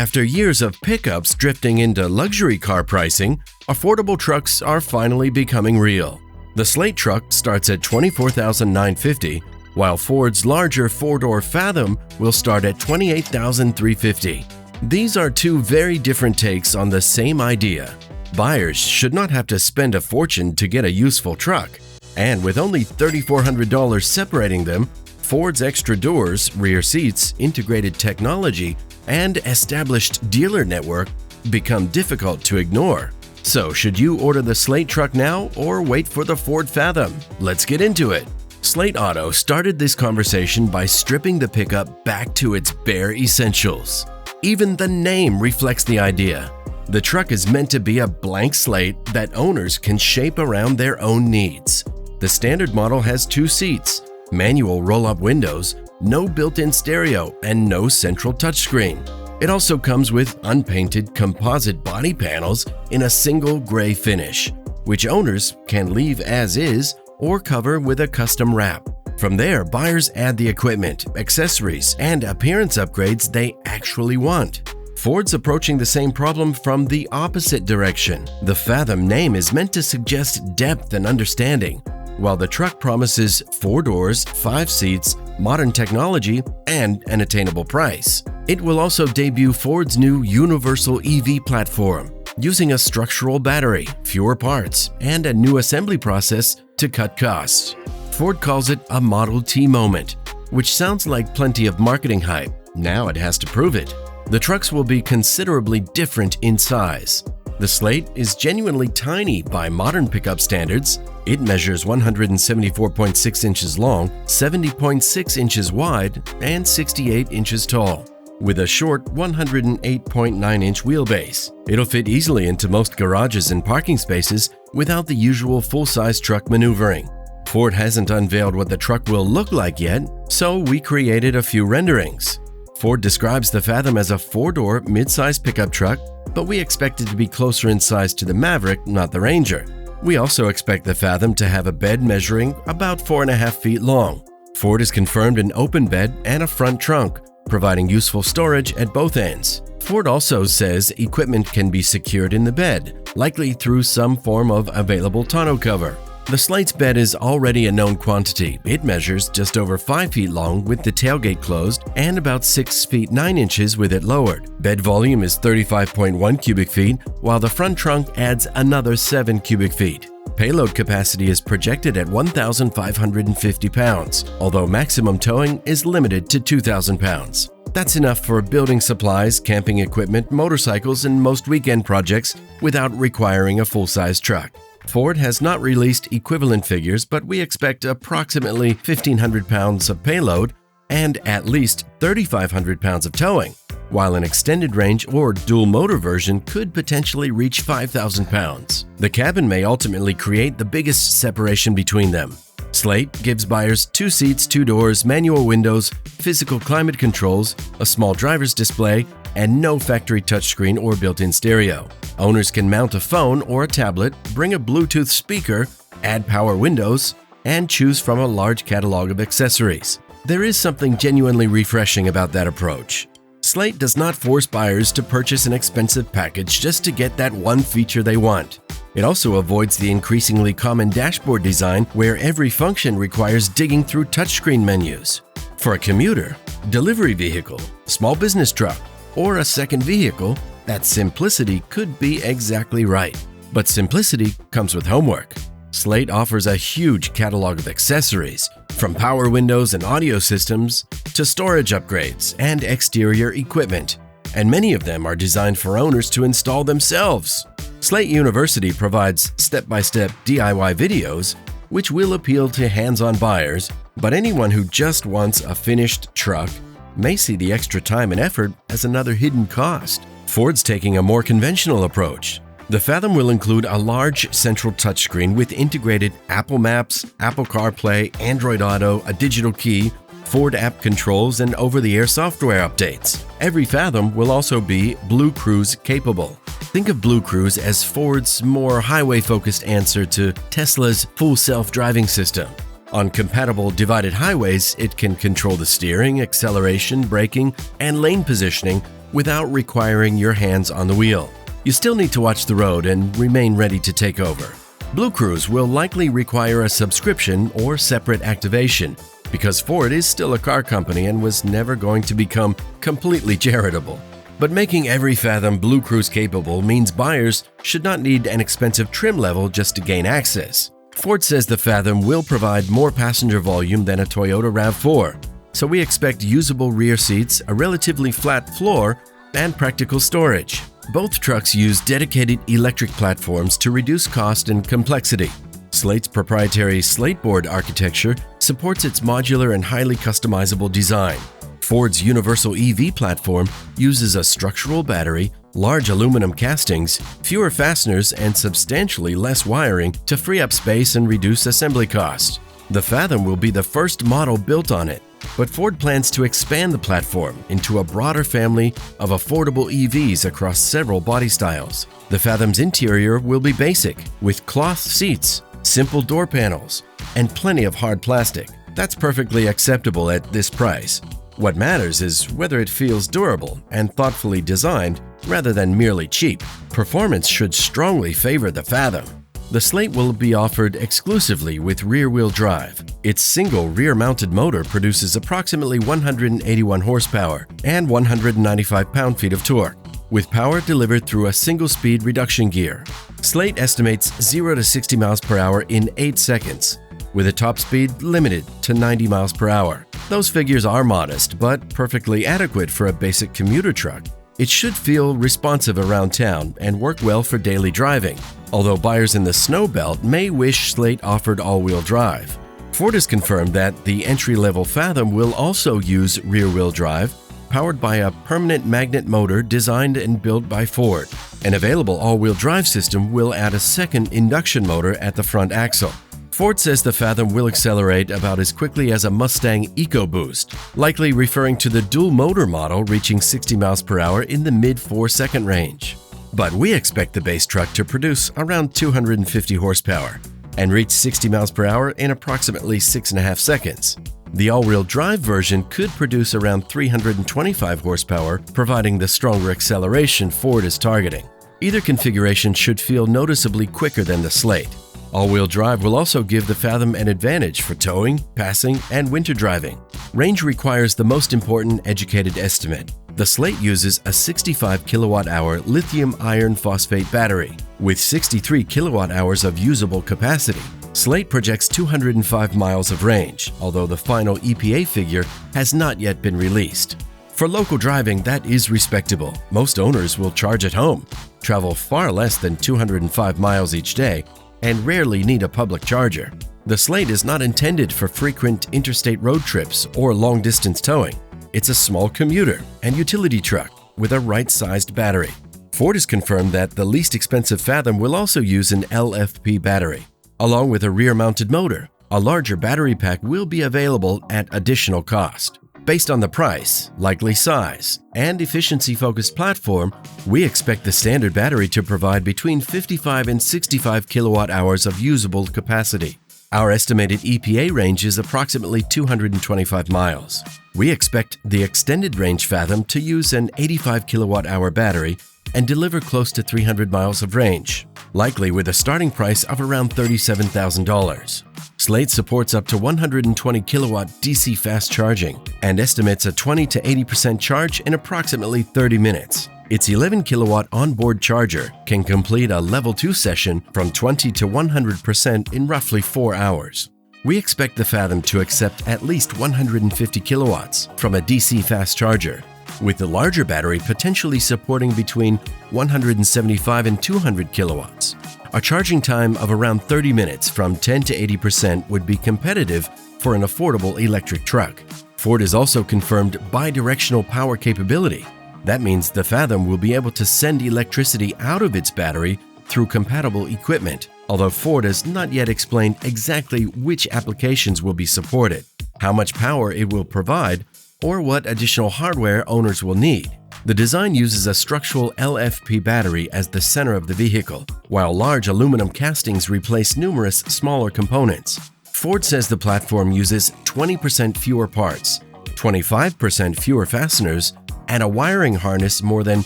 After years of pickups drifting into luxury car pricing, affordable trucks are finally becoming real. The Slate Truck starts at $24,950, while Ford's larger four-door Fathom will start at $28,350. These are two very different takes on the same idea. Buyers should not have to spend a fortune to get a useful truck. And with only $3,400 separating them, Ford's extra doors, rear seats, integrated technology, and established dealer network become difficult to ignore. So should you order the Slate Truck now or wait for the Ford Fathom? Let's get into it. Slate Auto started this conversation by stripping the pickup back to its bare essentials. Even the name reflects the idea. The truck is meant to be a blank slate that owners can shape around their own needs. The standard model has 2 seats, manual roll-up windows, no built-in stereo, and no central touchscreen. It also comes with unpainted composite body panels in a single gray finish, which owners can leave as is or cover with a custom wrap. From there, buyers add the equipment, accessories, and appearance upgrades they actually want. Ford's approaching the same problem from the opposite direction. The Fathom name is meant to suggest depth and understanding, while the truck promises 4 doors, 5 seats, modern technology, and an attainable price. It will also debut Ford's new universal EV platform, using a structural battery, fewer parts, and a new assembly process to cut costs. Ford calls it a Model T moment, which sounds like plenty of marketing hype. Now it has to prove it. The trucks will be considerably different in size. The Slate is genuinely tiny by modern pickup standards. It measures 174.6 inches long, 70.6 inches wide, and 68 inches tall, with a short 108.9-inch wheelbase. It'll fit easily into most garages and parking spaces without the usual full-size truck maneuvering. Ford hasn't unveiled what the truck will look like yet, so we created a few renderings. Ford describes the Fathom as a 4-door mid-size pickup truck, but we expect it to be closer in size to the Maverick, not the Ranger. We also expect the Fathom to have a bed measuring about 4.5 feet long. Ford has confirmed an open bed and a front trunk, providing useful storage at both ends. Ford also says equipment can be secured in the bed, likely through some form of available tonneau cover. The Slate's bed is already a known quantity. It measures just over 5 feet long with the tailgate closed and about 6 feet 9 inches with it lowered. Bed volume is 35.1 cubic feet, while the front trunk adds another 7 cubic feet. Payload capacity is projected at 1,550 pounds, although maximum towing is limited to 2,000 pounds. That's enough for building supplies, camping equipment, motorcycles, and most weekend projects without requiring a full-size truck. Ford has not released equivalent figures, but we expect approximately 1,500 pounds of payload and at least 3,500 pounds of towing, while an extended range or dual motor version could potentially reach 5,000 pounds. The cabin may ultimately create the biggest separation between them. Slate gives buyers 2 seats, 2 doors, manual windows, physical climate controls, a small driver's display, and no factory touchscreen or built-in stereo. Owners can mount a phone or a tablet, bring a Bluetooth speaker, add power windows, and choose from a large catalog of accessories. There is something genuinely refreshing about that approach. Slate does not force buyers to purchase an expensive package just to get that one feature they want. It also avoids the increasingly common dashboard design where every function requires digging through touchscreen menus. For a commuter, delivery vehicle, small business truck, or a second vehicle, that simplicity could be exactly right. But simplicity comes with homework. Slate offers a huge catalog of accessories, from power windows and audio systems to storage upgrades and exterior equipment, and many of them are designed for owners to install themselves. Slate University provides step-by-step DIY videos, which will appeal to hands-on buyers, but anyone who just wants a finished truck may see the extra time and effort as another hidden cost. Ford's taking a more conventional approach. The Fathom will include a large central touchscreen with integrated Apple Maps, Apple CarPlay, Android Auto, a digital key, Ford app controls, and over-the-air software updates. Every Fathom will also be BlueCruise capable. Think of BlueCruise as Ford's more highway-focused answer to Tesla's full self-driving system. On compatible divided highways, it can control the steering, acceleration, braking, and lane positioning, without requiring your hands on the wheel. You still need to watch the road and remain ready to take over. BlueCruise will likely require a subscription or separate activation because Ford is still a car company and was never going to become completely charitable. But making every Fathom BlueCruise capable means buyers should not need an expensive trim level just to gain access. Ford says the Fathom will provide more passenger volume than a Toyota RAV4, so we expect usable rear seats, a relatively flat floor, and practical storage. Both trucks use dedicated electric platforms to reduce cost and complexity. Slate's proprietary Slateboard architecture supports its modular and highly customizable design. Ford's universal EV platform uses a structural battery, large aluminum castings, fewer fasteners, and substantially less wiring to free up space and reduce assembly cost. The Fathom will be the first model built on it, but Ford plans to expand the platform into a broader family of affordable EVs across several body styles. The Fathom's interior will be basic, with cloth seats, simple door panels, and plenty of hard plastic. That's perfectly acceptable at this price. What matters is whether it feels durable and thoughtfully designed rather than merely cheap. Performance should strongly favor the Fathom. The Slate will be offered exclusively with rear-wheel drive. Its single rear-mounted motor produces approximately 181 horsepower and 195 pound-feet of torque, with power delivered through a single-speed reduction gear. Slate estimates 0 to 60 miles per hour in 8 seconds, with a top speed limited to 90 miles per hour. Those figures are modest, but perfectly adequate for a basic commuter truck. It should feel responsive around town and work well for daily driving, although buyers in the snow belt may wish Slate offered all-wheel drive. Ford has confirmed that the entry-level Fathom will also use rear-wheel drive, powered by a permanent magnet motor designed and built by Ford. An available all-wheel drive system will add a second induction motor at the front axle. Ford says the Fathom will accelerate about as quickly as a Mustang EcoBoost, likely referring to the dual-motor model reaching 60 miles per hour in the mid-4-second range. But we expect the base truck to produce around 250 horsepower and reach 60 miles per hour in approximately 6.5 seconds. The all-wheel drive version could produce around 325 horsepower, providing the stronger acceleration Ford is targeting. Either configuration should feel noticeably quicker than the Slate. All-wheel drive will also give the Fathom an advantage for towing, passing, and winter driving. Range requires the most important educated estimate. The Slate uses a 65 kilowatt-hour lithium iron phosphate battery. With 63 kilowatt-hours of usable capacity, Slate projects 205 miles of range, although the final EPA figure has not yet been released. For local driving, that is respectable. Most owners will charge at home, travel far less than 205 miles each day, and rarely need a public charger. The Slate is not intended for frequent interstate road trips or long-distance towing. It's a small commuter and utility truck with a right-sized battery. Ford has confirmed that the least expensive Fathom will also use an LFP battery. Along with a rear-mounted motor, a larger battery pack will be available at additional cost. Based on the price, likely size, and efficiency-focused platform, we expect the standard battery to provide between 55 and 65 kilowatt-hours of usable capacity. Our estimated EPA range is approximately 225 miles. We expect the extended range Fathom to use an 85 kilowatt-hour battery and deliver close to 300 miles of range, likely with a starting price of around $37,000. Slate supports up to 120 kilowatt DC fast charging and estimates a 20 to 80% charge in approximately 30 minutes. Its 11 kilowatt onboard charger can complete a level 2 session from 20 to 100% in roughly 4 hours. We expect the Fathom to accept at least 150 kilowatts from a DC fast charger, with the larger battery potentially supporting between 175 and 200 kilowatts. A charging time of around 30 minutes from 10 to 80% would be competitive for an affordable electric truck. Ford has also confirmed bidirectional power capability. That means the Fathom will be able to send electricity out of its battery through compatible equipment, although Ford has not yet explained exactly which applications will be supported, how much power it will provide, or what additional hardware owners will need. The design uses a structural LFP battery as the center of the vehicle, while large aluminum castings replace numerous smaller components. Ford says the platform uses 20% fewer parts, 25% fewer fasteners, and a wiring harness more than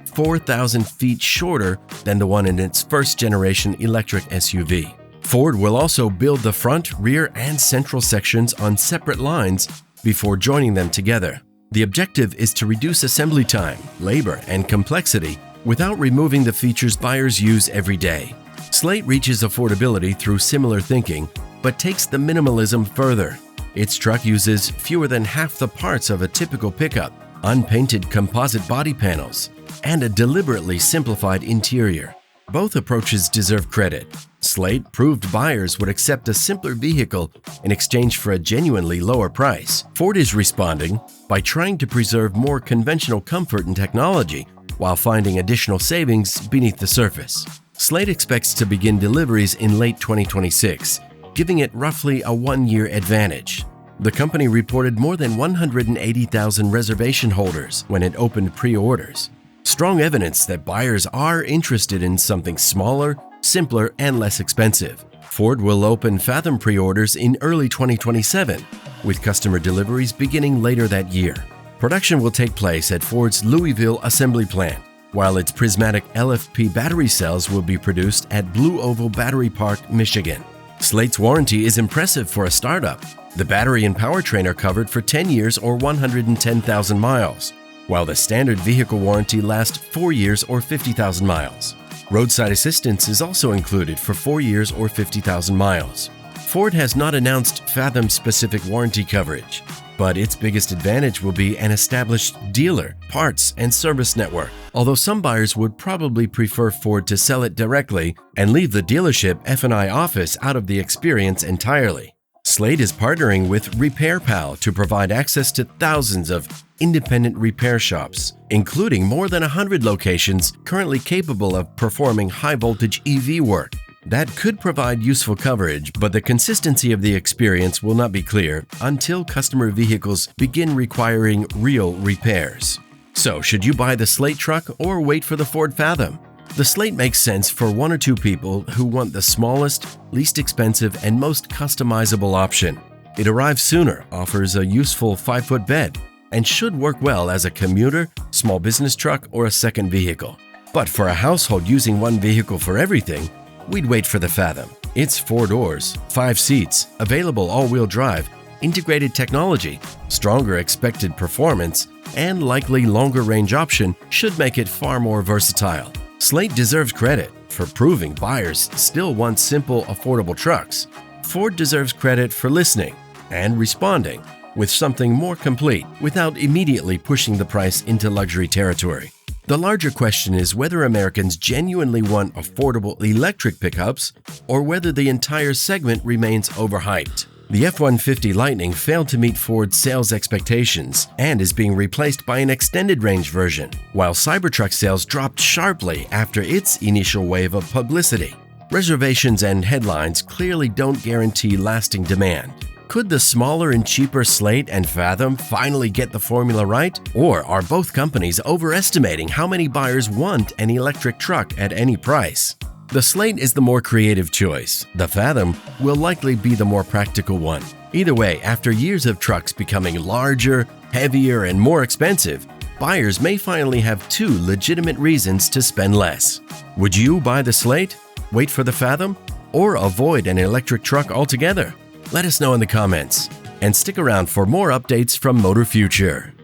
4,000 feet shorter than the one in its first-generation electric SUV. Ford will also build the front, rear, and central sections on separate lines before joining them together. The objective is to reduce assembly time, labor, and complexity without removing the features buyers use every day. Slate reaches affordability through similar thinking, but takes the minimalism further. Its truck uses fewer than half the parts of a typical pickup, unpainted composite body panels, and a deliberately simplified interior. Both approaches deserve credit. Slate proved buyers would accept a simpler vehicle in exchange for a genuinely lower price. Ford is responding by trying to preserve more conventional comfort and technology while finding additional savings beneath the surface. Slate expects to begin deliveries in late 2026, giving it roughly a one-year advantage. The company reported more than 180,000 reservation holders when it opened pre-orders. Strong evidence that buyers are interested in something smaller, simpler, and less expensive. Ford will open Fathom pre-orders in early 2027, with customer deliveries beginning later that year. Production will take place at Ford's Louisville assembly plant, while its prismatic LFP battery cells will be produced at Blue Oval Battery Park, Michigan. Slate's warranty is impressive for a startup. The battery and powertrain are covered for 10 years or 110,000 miles. While the standard vehicle warranty lasts 4 years or 50,000 miles. Roadside assistance is also included for 4 years or 50,000 miles. Ford has not announced Fathom-specific warranty coverage, but its biggest advantage will be an established dealer, parts, and service network, although some buyers would probably prefer Ford to sell it directly and leave the dealership F&I office out of the experience entirely. Slate is partnering with RepairPal to provide access to thousands of independent repair shops, including more than 100 locations currently capable of performing high-voltage EV work. That could provide useful coverage, but the consistency of the experience will not be clear until customer vehicles begin requiring real repairs. So, should you buy the Slate Truck or wait for the Ford Fathom? The Slate makes sense for one or two people who want the smallest, least expensive, and most customizable option. It arrives sooner, offers a useful 5-foot bed, and should work well as a commuter, small business truck, or a second vehicle. But for a household using one vehicle for everything, we'd wait for the Fathom. It's 4 doors, 5 seats, available all-wheel drive, integrated technology, stronger expected performance, and likely longer range option should make it far more versatile. Slate deserves credit for proving buyers still want simple, affordable trucks. Ford deserves credit for listening and responding with something more complete without immediately pushing the price into luxury territory. The larger question is whether Americans genuinely want affordable electric pickups or whether the entire segment remains overhyped. The F-150 Lightning failed to meet Ford's sales expectations and is being replaced by an extended-range version, while Cybertruck sales dropped sharply after its initial wave of publicity. Reservations and headlines clearly don't guarantee lasting demand. Could the smaller and cheaper Slate and Fathom finally get the formula right? Or are both companies overestimating how many buyers want an electric truck at any price? The Slate is the more creative choice. The Fathom will likely be the more practical one. Either way, after years of trucks becoming larger, heavier, and more expensive, buyers may finally have 2 legitimate reasons to spend less. Would you buy the Slate, wait for the Fathom, or avoid an electric truck altogether? Let us know in the comments, and stick around for more updates from Motor Future.